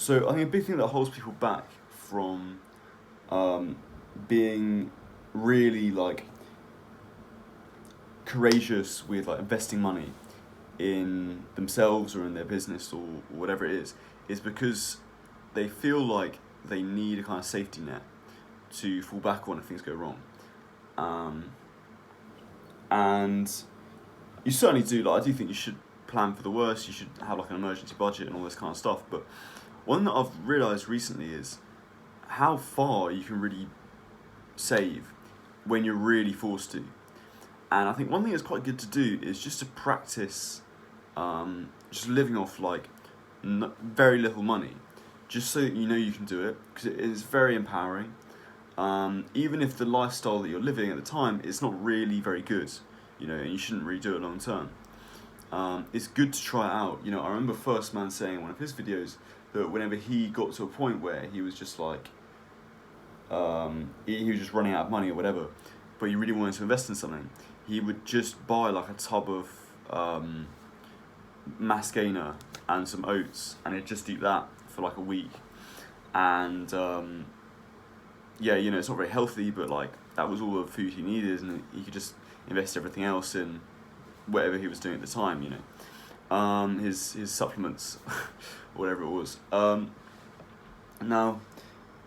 So I think a big thing that holds people back from um, being really like courageous with like investing money in themselves or in their business or whatever it is because they feel like they need a kind of safety net to fall back on if things go wrong. Um, and you certainly do. Like I do think you should plan for the worst. You should have like an emergency budget and all this kind of stuff. But one that I've realised recently is how far you can really save when you're really forced to. And I think one thing that's quite good to do is just to practice just living off like very little money, just so that you know you can do it, because it is very empowering. Even if the lifestyle that you're living at the time is not really very good, and you shouldn't really do it long term. It's good to try it out. I remember First Man saying in one of his videos that whenever he got to a point where he was just like, he was just running out of money or whatever, but he really wanted to invest in something, he would just buy like a tub of mass gainer and some oats, and he'd just eat that for like a week. And yeah, it's not very healthy, but like that was all the food he needed, and he could just invest everything else in whatever he was doing at the time. His supplements, whatever it was. Now,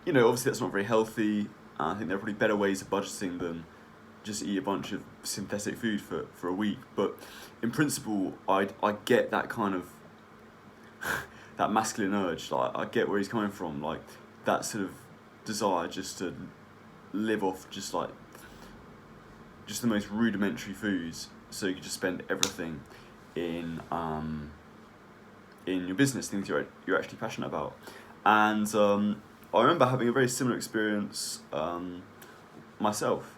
obviously that's not very healthy. I think there are probably better ways of budgeting than just eat a bunch of synthetic food for a week. But in principle, I get that kind of that masculine urge. Like I get where he's coming from. Like that sort of desire just to live off just the most rudimentary foods, so you can just spend everything in your business, things you're actually passionate about. And I remember having a very similar experience myself,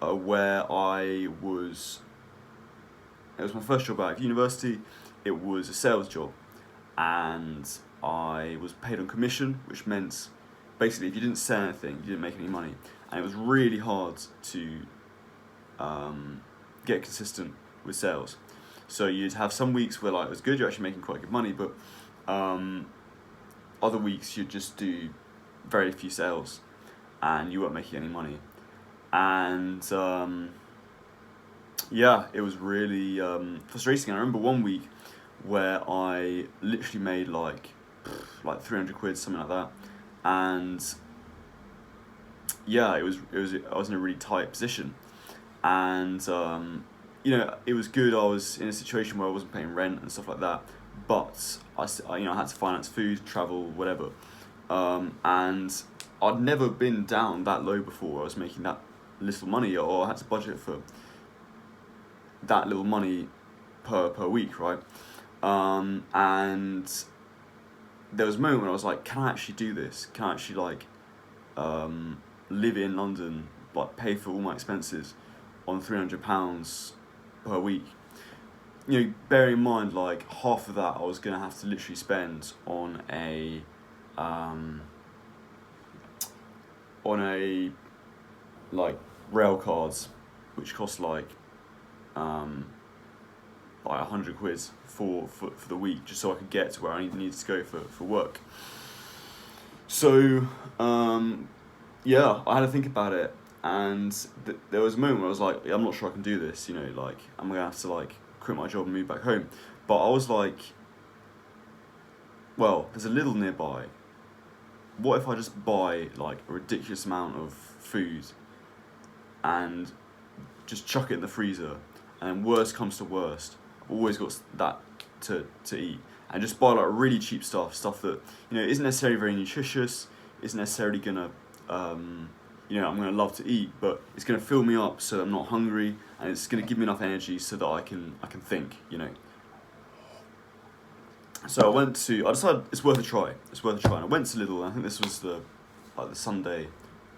where it was my first job out of university. It was a sales job, and I was paid on commission, which meant basically if you didn't sell anything, you didn't make any money, and it was really hard to get consistent with sales. So you'd have some weeks where like it was good, you're actually making quite good money, but other weeks you'd just do very few sales and you weren't making any money. And yeah, it was really frustrating. I remember one week where I literally made like 300 quid, something like that, and yeah, it was I was in a really tight position, and it was good. I was in a situation where I wasn't paying rent and stuff like that, but I had to finance food, travel, whatever, and I'd never been down that low before. I was making that little money, or I had to budget for that little money per week, right? And there was a moment when I was like, can I actually do this? Can I actually like live in London, like pay for all my expenses on £300 per week? Bearing in mind like half of that I was gonna have to literally spend on a like rail cards, which cost like 100 quid for the week, just so I could get to where I needed to go for work. So yeah, I had to think about it, and there was a moment where I was like, I'm not sure I can do this. Like I'm gonna have to like quit my job and move back home. But I was like, well, there's a little nearby. What if I just buy like a ridiculous amount of food and just chuck it in the freezer, and then worst comes to worst, I've always got that to eat, and just buy like really cheap stuff that isn't necessarily very nutritious, isn't necessarily gonna I'm gonna love to eat, but it's gonna fill me up so I'm not hungry, and it's gonna give me enough energy so that I can think. So I decided it's worth a try. And I went to Lidl, and I think this was the Sunday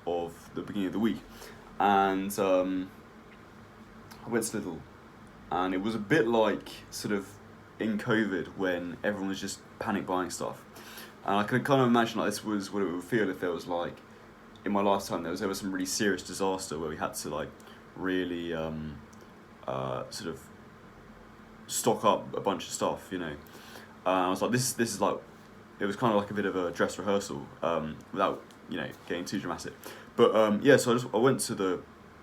of the beginning of the week, and I went to Lidl, and it was a bit like sort of in COVID when everyone was just panic buying stuff, and I could kind of imagine like this was what it would feel if there was like in my lifetime there was ever some really serious disaster where we had to like really sort of stock up a bunch of stuff. I was like, this is like it was kind of like a bit of a dress rehearsal, without getting too dramatic. But yeah, so I went to the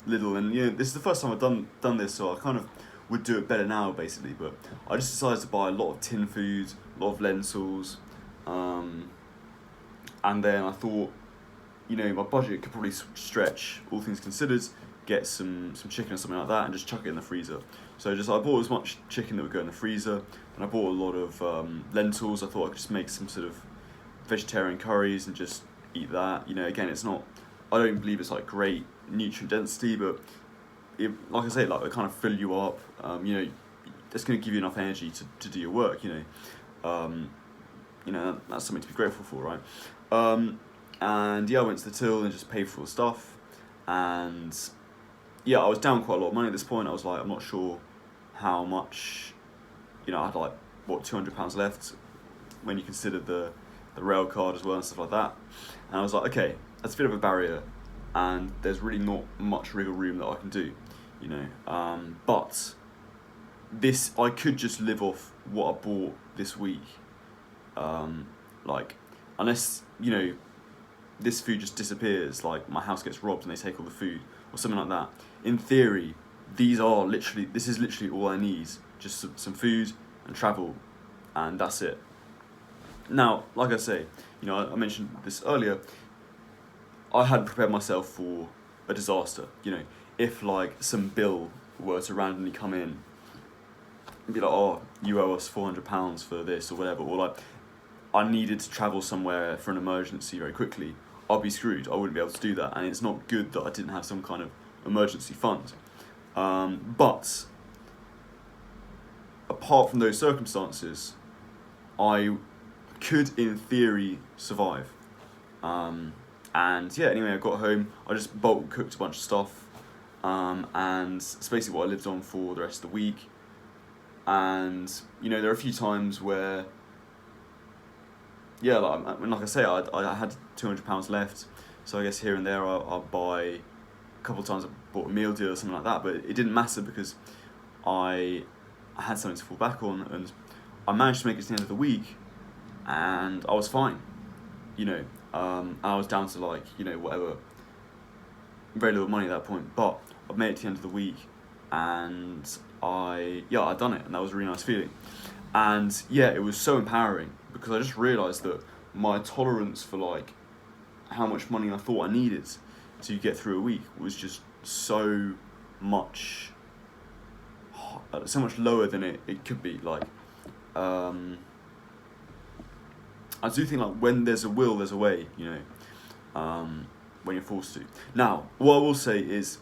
Lidl, and this is the first time I've done this, so I kind of would do it better now, basically. But I just decided to buy a lot of tin food, a lot of lentils, and then I thought, my budget could probably stretch, all things considered, get some chicken or something like that and just chuck it in the freezer. So I bought as much chicken that would go in the freezer, and I bought a lot of lentils. I thought I could just make some sort of vegetarian curries and just eat that. Again, it's not, I don't believe it's like great nutrient density, but like I say, like they kind of fill you up. It's going to give you enough energy to do your work. That's something to be grateful for, right? And yeah, I went to the till and just paid for all the stuff, and yeah, I was down quite a lot of money at this point. I was like, I'm not sure how much, I had like, £200 left when you consider the rail card as well and stuff like that. And I was like, okay, that's a bit of a barrier, and there's really not much wriggle room that I can do, but this, I could just live off what I bought this week, unless, this food just disappears, like my house gets robbed and they take all the food or something like that. In theory, this is literally all I need, just some food and travel, and that's it. Now, like I say, I mentioned this earlier, I hadn't prepared myself for a disaster. If like some bill were to randomly come in and be like, oh, you owe us £400 for this or whatever, or like I needed to travel somewhere for an emergency very quickly, I'd be screwed. I wouldn't be able to do that, and it's not good that I didn't have some kind of emergency fund. But apart from those circumstances, I could, in theory, survive. And yeah, anyway, I got home, I just bulk cooked a bunch of stuff, and it's basically what I lived on for the rest of the week. And there are a few times where, yeah, like I say, I had £200 left, so I guess here and there I'll buy, a couple of times I bought a meal deal or something like that, but it didn't matter because I had something to fall back on, and I managed to make it to the end of the week, and I was fine, I was down to like, whatever, very little money at that point, but I made it to the end of the week, and I'd done it, and that was a really nice feeling. And yeah, it was so empowering, because I just realised that my tolerance for like how much money I thought I needed to get through a week was just so much lower than it could be. Like, I do think like when there's a will, there's a way, when you're forced to. Now, what I will say is,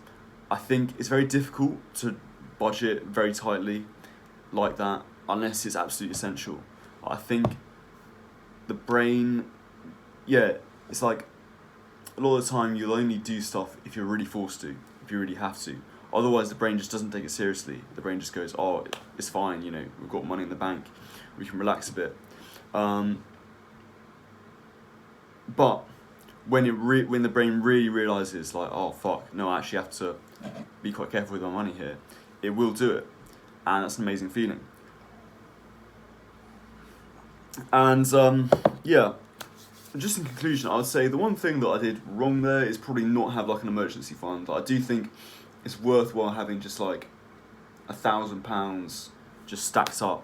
I think it's very difficult to budget very tightly like that unless it's absolutely essential. I think the brain, it's like a lot of the time you'll only do stuff if you're really forced to, if you really have to. Otherwise, the brain just doesn't take it seriously. The brain just goes, oh, it's fine, we've got money in the bank, we can relax a bit. But when the brain really realises, like, oh fuck, no, I actually have to be quite careful with my money here, it will do it, and that's an amazing feeling. And just in conclusion, I would say the one thing that I did wrong there is probably not have like an emergency fund. I do think it's worthwhile having just like £1,000 just stacked up,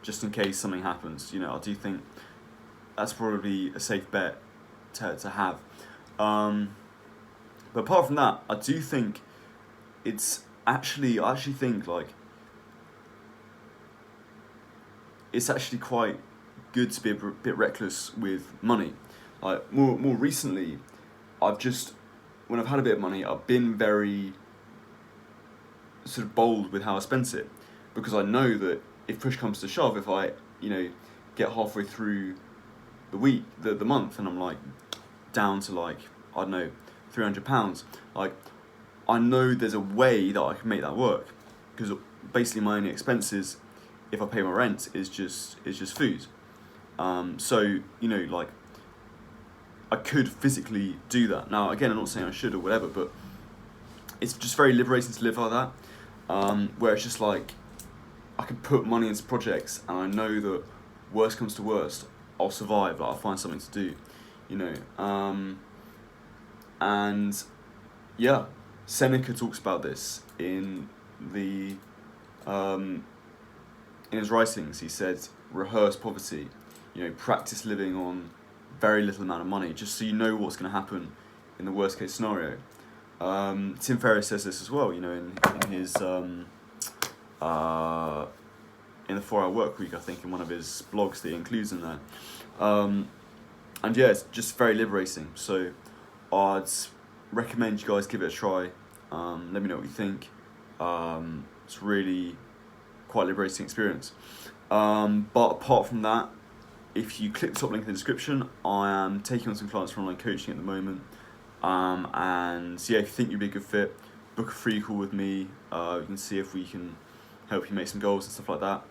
just in case something happens. I do think that's probably a safe bet to have. But apart from that, I do think I actually think like it's actually quite good to be a bit reckless with money. Like more recently, when I've had a bit of money, I've been very sort of bold with how I spent it, because I know that if push comes to shove, if I get halfway through the week, the month, and I'm like down to like, I don't know, £300, like I know there's a way that I can make that work, because basically my only expenses, if I pay my rent, is just food. So like I could physically do that. Now again, I'm not saying I should or whatever, but it's just very liberating to live like that, where it's just like I can put money into projects, and I know that worst comes to worst, I'll survive. Like, I'll find something to do, you know. And yeah, Seneca talks about this in the in his writings. He said, rehearse poverty, you know, practice living on very little amount of money, just so you know what's going to happen in the worst case scenario. Tim Ferriss says this as well, you know, in his in the 4 Hour Work Week, I think, in one of his blogs that he includes in there. And yeah, it's just very liberating. So I'd recommend you guys give it a try. Let me know what you think. It's really quite a liberating experience. But apart from that, if you click the top link in the description, I am taking on some clients for online coaching at the moment. And yeah, if you think you'd be a good fit, book a free call with me. We can see if we can help you make some goals and stuff like that.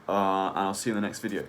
And I'll see you in the next video.